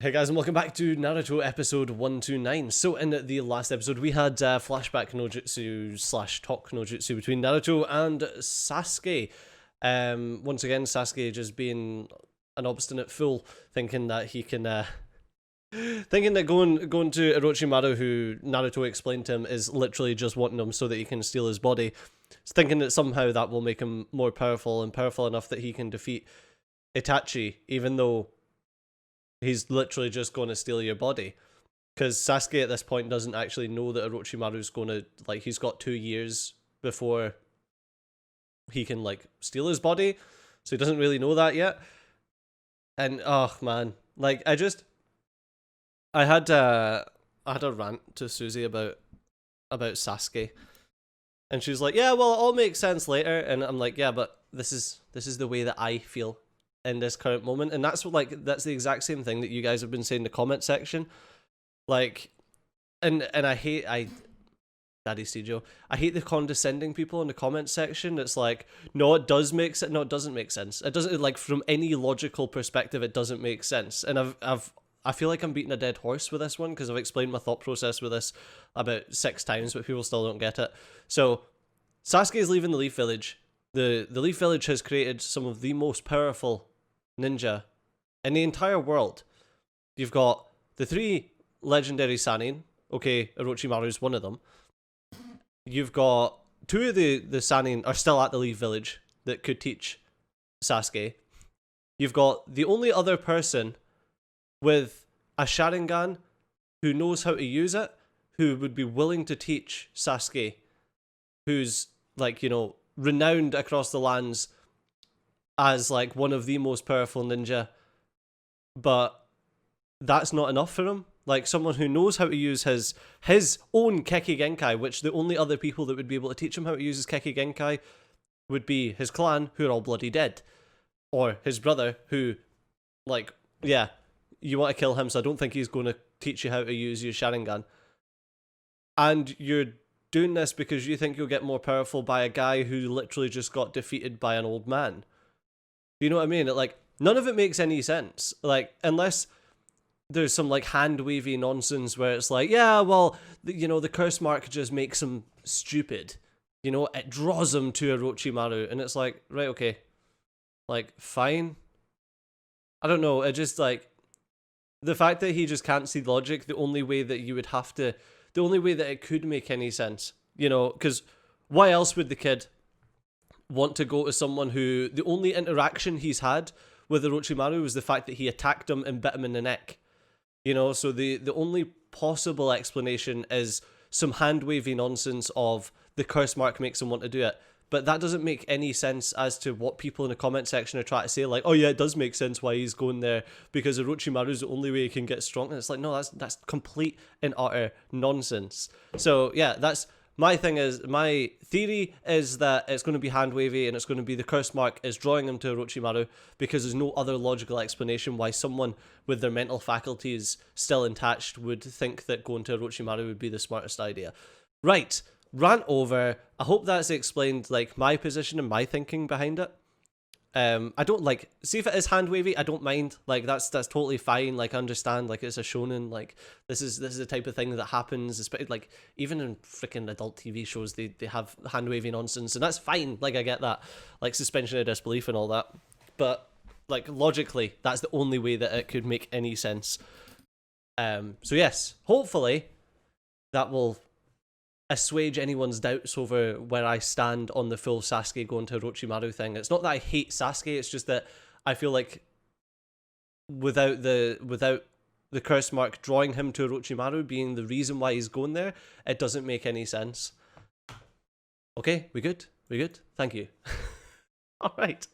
Hey guys, and welcome back to Naruto episode 129. So in the last episode, we had flashback no jutsu slash talk no jutsu between Naruto and Sasuke. Once again, Sasuke just being an obstinate fool, thinking that he can, thinking that going to Orochimaru, who Naruto explained to him, is literally just wanting him so that he can steal his body. He's thinking that somehow that will make him more powerful and powerful enough that he can defeat Itachi, even though he's literally just going to steal your body. Because Sasuke at this point doesn't actually know that Orochimaru's going to, like, he's got 2 years before he can, like, steal his body. So he doesn't really know that yet. And, oh, man. Like, I had a rant to Susie about Sasuke. And she's like, yeah, well, it all makes sense later. And I'm like, yeah, but this is the way that I feel in this current moment. And that's what, like, that's the exact same thing that you guys have been saying in the comment section. Like, and Daddy Stejo, I hate the condescending people in the comment section. It's like, no, it does make sense. No, it doesn't make sense. It doesn't, like, from any logical perspective, it doesn't make sense. And I feel like I'm beating a dead horse with this one because I've explained my thought process with this about 6 times, but people still don't get it. So Sasuke is leaving the Leaf Village. The Leaf Village has created some of the most powerful ninja in the entire world. You've got the 3 legendary Sannin. Okay, Orochimaru's one of them. You've got 2 of the Sannin are still at the Leaf Village that could teach Sasuke. You've got the only other person with a Sharingan who knows how to use it, who would be willing to teach Sasuke, who's, like, you know, renowned across the lands as, like, one of the most powerful ninja, but that's not enough for him. Like, someone who knows how to use his own Keki Genkai, which the only other people that would be able to teach him how to use his Keki Genkai would be his clan, who are all bloody dead, or his brother, who, like, yeah, you want to kill him, so I don't think he's going to teach you how to use your Sharingan. And you're doing this because you think you'll get more powerful by a guy who literally just got defeated by an old man. You know what I mean? Like, none of it makes any sense. Like, unless there's some, like, hand-wavy nonsense where it's like, yeah, well, you know, the curse mark just makes him stupid. You know, it draws him to Orochimaru. And it's like, right, okay. Like, fine. I don't know. It just, like, the fact that he just can't see logic, the only way that you would have to, the only way that it could make any sense, you know, because why else would the kid want to go to someone who the only interaction he's had with Orochimaru was the fact that he attacked him and bit him in the neck? You know, so the only possible explanation is some hand-wavy nonsense of the curse mark makes him want to do it. But that doesn't make any sense as to what people in the comment section are trying to say, like, oh yeah, it does make sense why he's going there, because Orochimaru's the only way he can get strong. And it's like, no, that's complete and utter nonsense. So yeah, that's my thing. Is my theory is that it's going to be hand wavy and it's going to be the curse mark is drawing him to Orochimaru, because there's no other logical explanation why someone with their mental faculties still intact would think that going to Orochimaru would be the smartest idea. Right. Rant over. I hope that's explained, like, my position and my thinking behind it. I don't, like, see if it is hand wavy, I don't mind. Like, that's totally fine. Like, I understand, like, it's a shonen, like, this is the type of thing that happens, especially, like, even in freaking adult TV shows, they have hand wavy nonsense, and that's fine. Like, I get that, like, suspension of disbelief and all that, but, like, logically, that's the only way that it could make any sense. So yes, hopefully that will assuage anyone's doubts over where I stand on the full Sasuke going to Orochimaru thing. It's not that I hate Sasuke, it's just that I feel like without the curse mark drawing him to Orochimaru being the reason why he's going there, it doesn't make any sense. Okay, we good? We good? Thank you. Alright.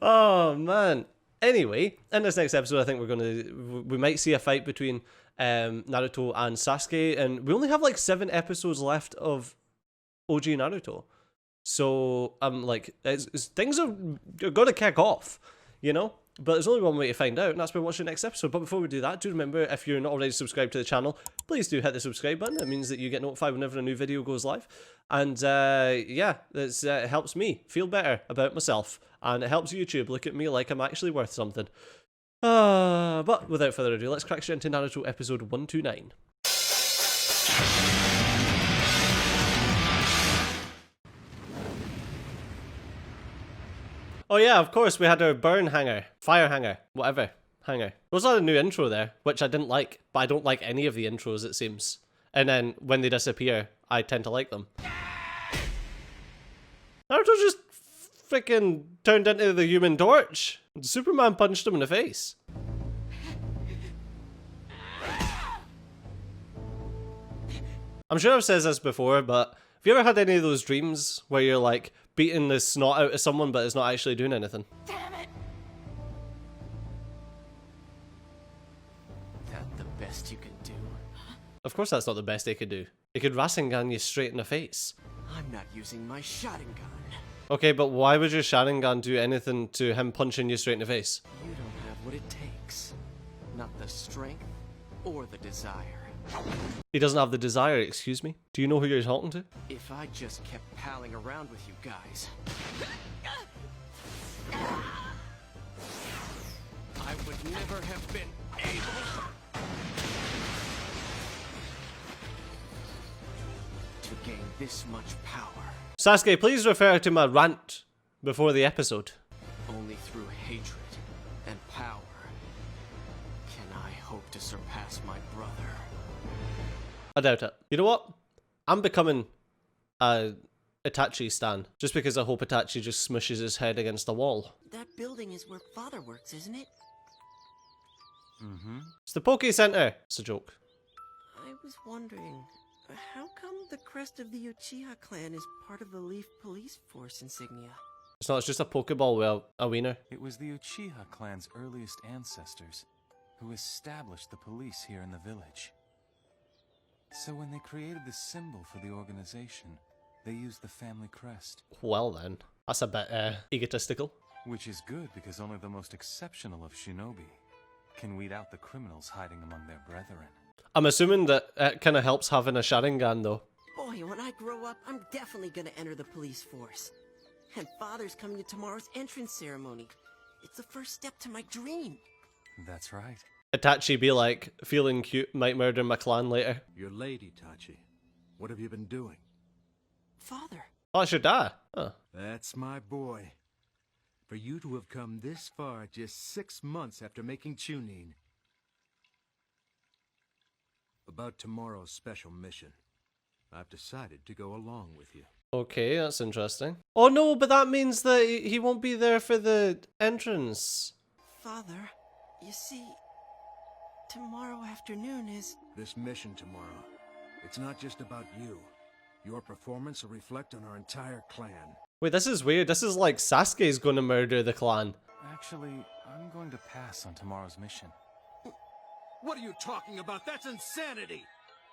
Oh man. Anyway, in this next episode, I think we might see a fight between Naruto and Sasuke, and we only have like 7 episodes left of OG Naruto, so like, things are gonna kick off, you know. But there's only one way to find out, and that's by watching the next episode. But before we do that, do remember, if you're not already subscribed to the channel, please do hit the subscribe button. It means that you get notified whenever a new video goes live. And yeah, it helps me feel better about myself, and it helps YouTube look at me like I'm actually worth something. But without further ado, let's crack straight into Naruto episode 129. Oh yeah, of course, we had our burn hanger, fire hanger, whatever, hanger. There was a new intro there, which I didn't like, but I don't like any of the intros, it seems. And then when they disappear, I tend to like them. Naruto just freaking turned into the Human Torch. Superman punched him in the face. I'm sure I've said this before, but have you ever had any of those dreams where you're like beating the snot out of someone but it's not actually doing anything? Damn it! That the best you can do? Of course that's not the best they could do. They could Rasengan you straight in the face. I'm not using my Sharingan. Okay, but why would your Sharingan do anything to him punching you straight in the face? You don't have what it takes. Not the strength or the desire. He doesn't have the desire, excuse me? Do you know who you're talking to? If I just kept palling around with you guys, I would never have been able to gain this much power. Sasuke, please refer to my rant before the episode. Only through hatred and power can I hope to surpass my brother. I doubt it. You know what? I'm becoming a Itachi stan, just because I hope Itachi just smushes his head against the wall. That building is where Father works, isn't it? Mm-hmm. It's the Poke Center. It's a joke. I was wondering, how come the crest of the Uchiha clan is part of the Leaf Police Force insignia? It's not, it's just a Pokeball with a wiener. It was the Uchiha clan's earliest ancestors who established the police here in the village. So when they created the symbol for the organization, they used the family crest. Well then, that's a bit egotistical. Which is good because only the most exceptional of shinobi can weed out the criminals hiding among their brethren. I'm assuming that it kind of helps having a Sharingan though. Boy, when I grow up, I'm definitely gonna enter the police force. And Father's coming to tomorrow's entrance ceremony. It's the first step to my dream. That's right. Itachi be like, feeling cute, might murder my clan later. You're late, Itachi. What have you been doing? Father. Oh, it's your dad. Oh. That's my boy. For you to have come this far just 6 months after making Chunin. About tomorrow's special mission. I've decided to go along with you. Okay, that's interesting. Oh no, but that means that he won't be there for the entrance. Father, you see, tomorrow afternoon is... This mission tomorrow, it's not just about you. Your performance will reflect on our entire clan. Wait, this is weird. This is like Sasuke's gonna murder the clan. Actually, I'm going to pass on tomorrow's mission. What are you talking about? That's insanity!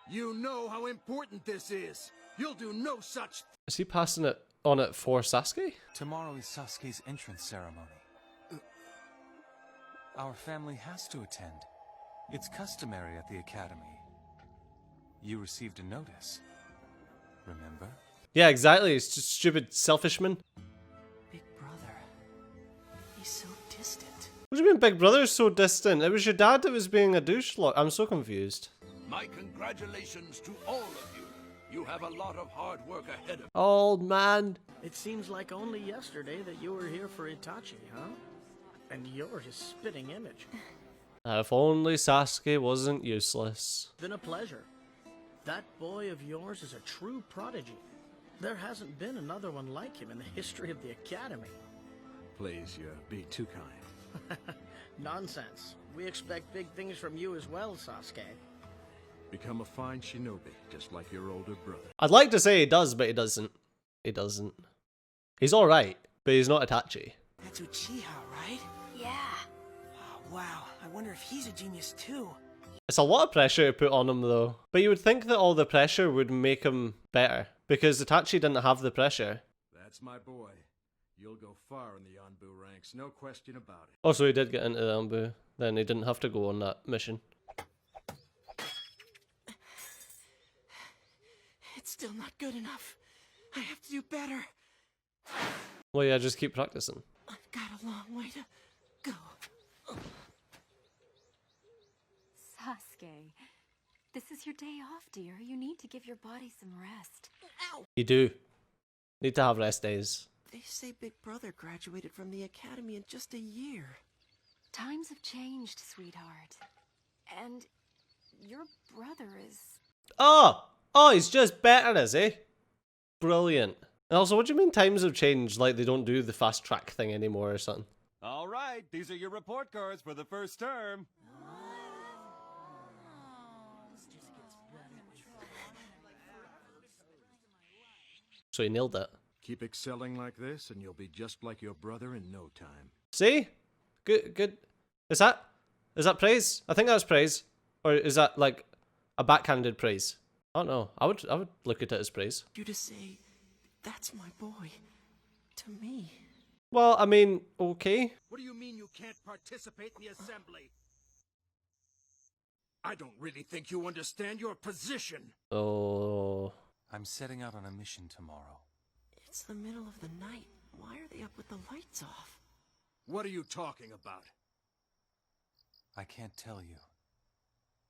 You know how important this is. You'll do no such... Is he passing it on it for Sasuke? Tomorrow is Sasuke's entrance ceremony. Our family has to attend. It's customary at the academy. You received a notice. Remember? Yeah, exactly. It's just stupid selfishman. Big brother. He's so distant. What do you mean Big Brother's so distant? It was your dad that was being a douche. I'm so confused. My congratulations to all of you. You have a lot of hard work ahead of you. Old man. It seems like only yesterday that you were here for Itachi, huh? And you're his spitting image. If only Sasuke wasn't useless. Been a pleasure. That boy of yours is a true prodigy. There hasn't been another one like him in the history of the academy. Please, you be too kind. Nonsense. We expect big things from you as well, Sasuke. Become a fine shinobi, just like your older brother. I'd like to say he does, but he doesn't. He doesn't. He's alright, but he's not Itachi. That's Uchiha, right? Yeah. Oh, wow, I wonder if he's a genius too. It's a lot of pressure to put on him though. But you would think that all the pressure would make him better. Because Itachi didn't have the pressure. That's my boy. You'll go far in the Anbu ranks, no question about it. Also, he did get into the Anbu. Then he didn't have to go on that mission. It's still not good enough. I have to do better. Well, yeah, just keep practicing. I've got a long way to go. Sasuke, this is your day off, dear. You need to give your body some rest. Ow! You do. Need to have rest days. They say Big Brother graduated from the academy in just a year. Times have changed, sweetheart. And your brother is... Oh! Oh, he's just better, is he? Brilliant. And also, what do you mean times have changed? Like they don't do the fast track thing anymore or something? All right, these are your report cards for the first term. So he nailed it. Keep excelling like this, and you'll be just like your brother in no time. See? Good, good. Is that praise? I think that's praise. Or is that like a backhanded praise? I don't know. I would look at it as praise. You to say, that's my boy. To me. Well, I mean, okay. What do you mean you can't participate in the assembly? I don't really think you understand your position. Oh. I'm setting out on a mission tomorrow. It's the middle of the night. Why are they up with the lights off? What are you talking about? I can't tell you.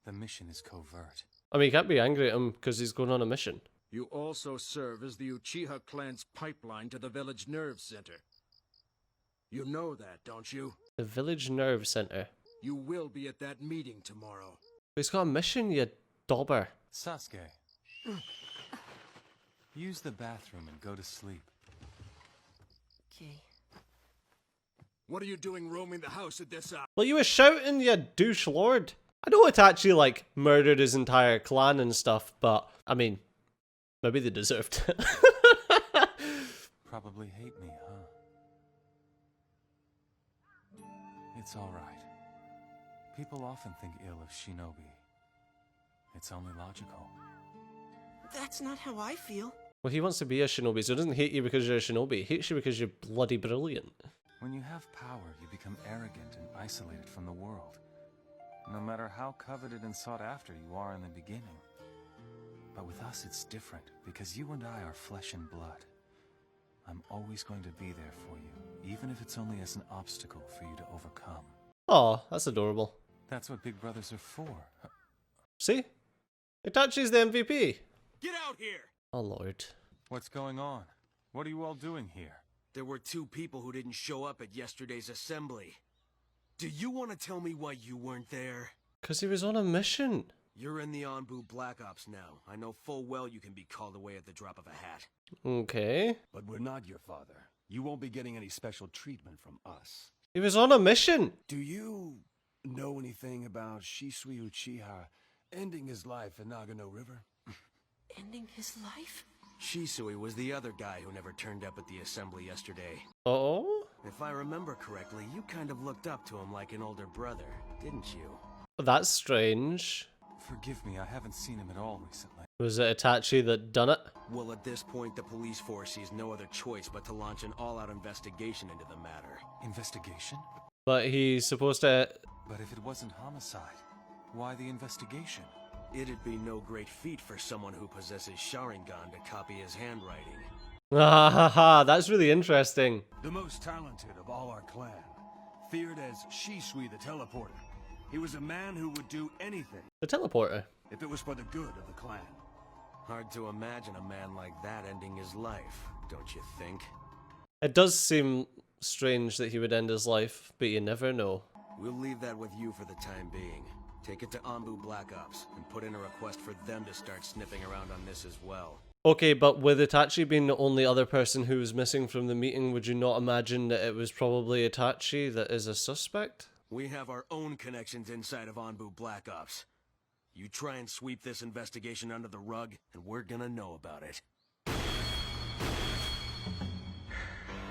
The mission is covert. I mean, you can't be angry at him because he's going on a mission. You also serve as the Uchiha clan's pipeline to the village nerve center. You know that, don't you? The village nerve center. You will be at that meeting tomorrow. He's got a mission, you dauber. Sasuke. Use the bathroom and go to sleep. Okay. What are you doing roaming the house at this hour? Well, you were shouting, you douche lord. I know Itachi, like, murdered his entire clan and stuff, but, I mean, maybe they deserved it. Probably hate me, huh? It's alright. People often think ill of Shinobi. It's only logical. That's not how I feel. Well, he wants to be a shinobi, so he doesn't hate you because you're a shinobi. He hates you because you're bloody brilliant. When you have power, you become arrogant and isolated from the world. No matter how coveted and sought after you are in the beginning. But with us, it's different, because you and I are flesh and blood. I'm always going to be there for you, even if it's only as an obstacle for you to overcome. Oh, that's adorable. That's what big brothers are for. See? Itachi's the MVP. Get out here! Oh, Lord. What's going on? What are you all doing here? There were 2 people who didn't show up at yesterday's assembly. Do you want to tell me why you weren't there? Because he was on a mission. You're in the Anbu Black Ops now. I know full well you can be called away at the drop of a hat. Okay. But we're not your father. You won't be getting any special treatment from us. He was on a mission. Do you know anything about Shisui Uchiha ending his life in Nagano River? Ending his life? Shisui was the other guy who never turned up at the assembly yesterday. Uh-oh. If I remember correctly, you kind of looked up to him like an older brother, didn't you? That's strange. Forgive me, I haven't seen him at all recently. Was it Itachi that done it? Well, at this point, the police force sees no other choice but to launch an all-out investigation into the matter. Investigation? But he's supposed to... But if it wasn't homicide, why the investigation? It'd be no great feat for someone who possesses Sharingan to copy his handwriting. Ah ha ha, that's really interesting. The most talented of all our clan, feared as Shisui the Teleporter. He was a man who would do anything The teleporter. if it was for the good of the clan. Hard to imagine a man like that ending his life, don't you think? It does seem strange that he would end his life, but you never know. We'll leave that with you for the time being. Take it to Anbu Black Ops, and put in a request for them to start sniffing around on this as well. Okay, but with Itachi being the only other person who was missing from the meeting, would you not imagine that it was probably Itachi that is a suspect? We have our own connections inside of Anbu Black Ops. You try and sweep this investigation under the rug, and we're gonna know about it.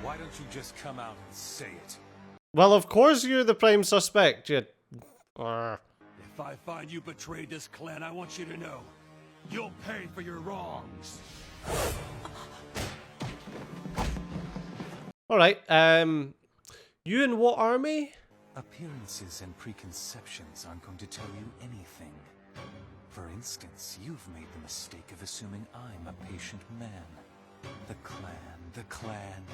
Why don't you just come out and say it? Well, of course you're the prime suspect, you... If I find you betrayed this clan, I want you to know, you'll pay for your wrongs. Alright, you in what army? Appearances and preconceptions aren't going to tell you anything. For instance, you've made the mistake of assuming I'm a patient man. The clan.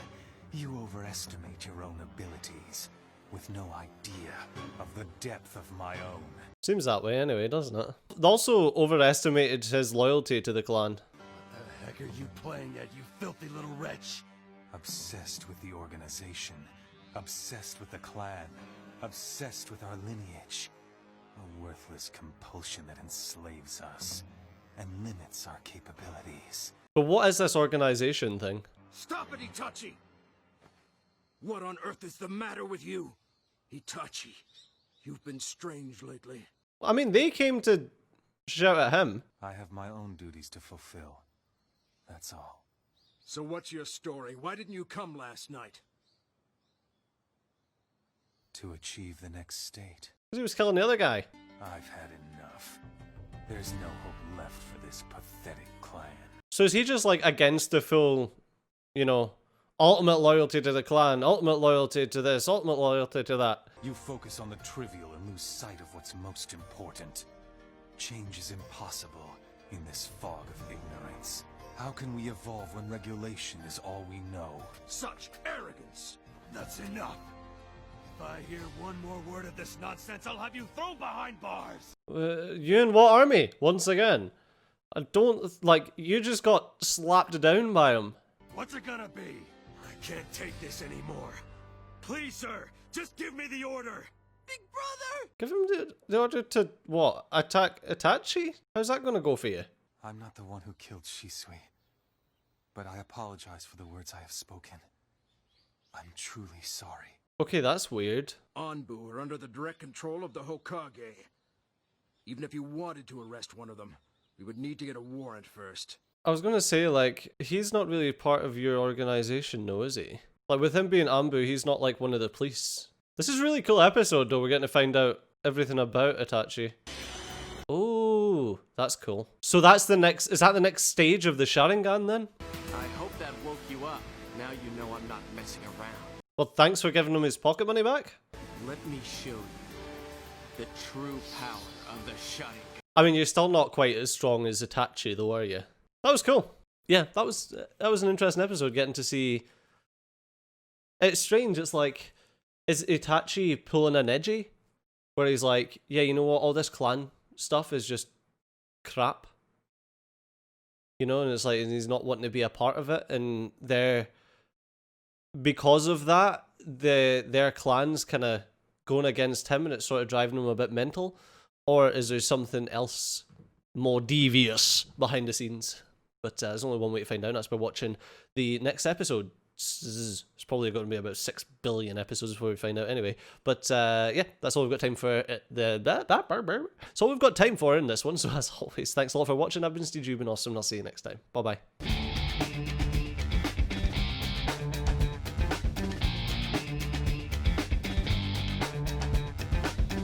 You overestimate your own abilities. with no idea of the depth of my own. Seems that way anyway, doesn't it? They also overestimated his loyalty to the clan. What the heck are you playing at, you filthy little wretch? Obsessed with the organization, obsessed with the clan, obsessed with our lineage. A worthless compulsion that enslaves us and limits our capabilities. But what is this organization thing? Stop it, Itachi! What on earth is the matter with you? Itachi, you've been strange lately. I mean, they came to shout at him. I have my own duties to fulfill. That's all. So what's your story? Why didn't you come last night? To achieve the next state. Because he was killing the other guy. I've had enough. There's no hope left for this pathetic clan. So is he just like against the full, you know, ultimate loyalty to the clan, ultimate loyalty to this, ultimate loyalty to that? You focus on the trivial and lose sight of what's most important. Change is impossible in this fog of ignorance. How can we evolve when regulation is all we know? Such arrogance! That's enough. If I hear one more word of this nonsense, I'll have you thrown behind bars. You in what army? Once again. I don't, like, you just got slapped down by him. What's it gonna be? I can't take this anymore. Please, sir, just give me the order. Big brother! Give him the order to, what, attack Itachi? How's that gonna go for you? I'm not the one who killed Shisui, but I apologize for the words I have spoken. I'm truly sorry. Okay, that's weird. Anbu are under the direct control of the Hokage. Even if you wanted to arrest one of them, we would need to get a warrant first. I was gonna say, like, he's not really part of your organization, no, is he? Like, with him being Anbu, he's not like one of the police. This is a really cool episode, though. We're getting to find out everything about Itachi. Oh, that's cool. So that's the next, is that the next stage of the Sharingan, then? I hope that woke you up. Now you know I'm not messing around. Well, thanks for giving him his pocket money back. Let me show you the true power of the Sharingan. I mean, you're still not quite as strong as Itachi, though, are you? That was cool. Yeah, that was an interesting episode, getting to see... It's strange, it's like, is Itachi pulling an edgy? Where he's like, yeah, you know what, all this clan stuff is just crap. You know, and it's like, and he's not wanting to be a part of it, and they're... Because of that, their clan's kind of going against him, and it's sort of driving him a bit mental. Or is there something else more devious behind the scenes? But there's only one way to find out, and that's by watching the next episode. It's probably going to be about 6 billion episodes before we find out anyway. But yeah, that's all we've got time for. That's all we've got time for in this one. So as always, thanks a lot for watching. I've been Steve, you've been awesome, and I'll see you next time. Bye-bye.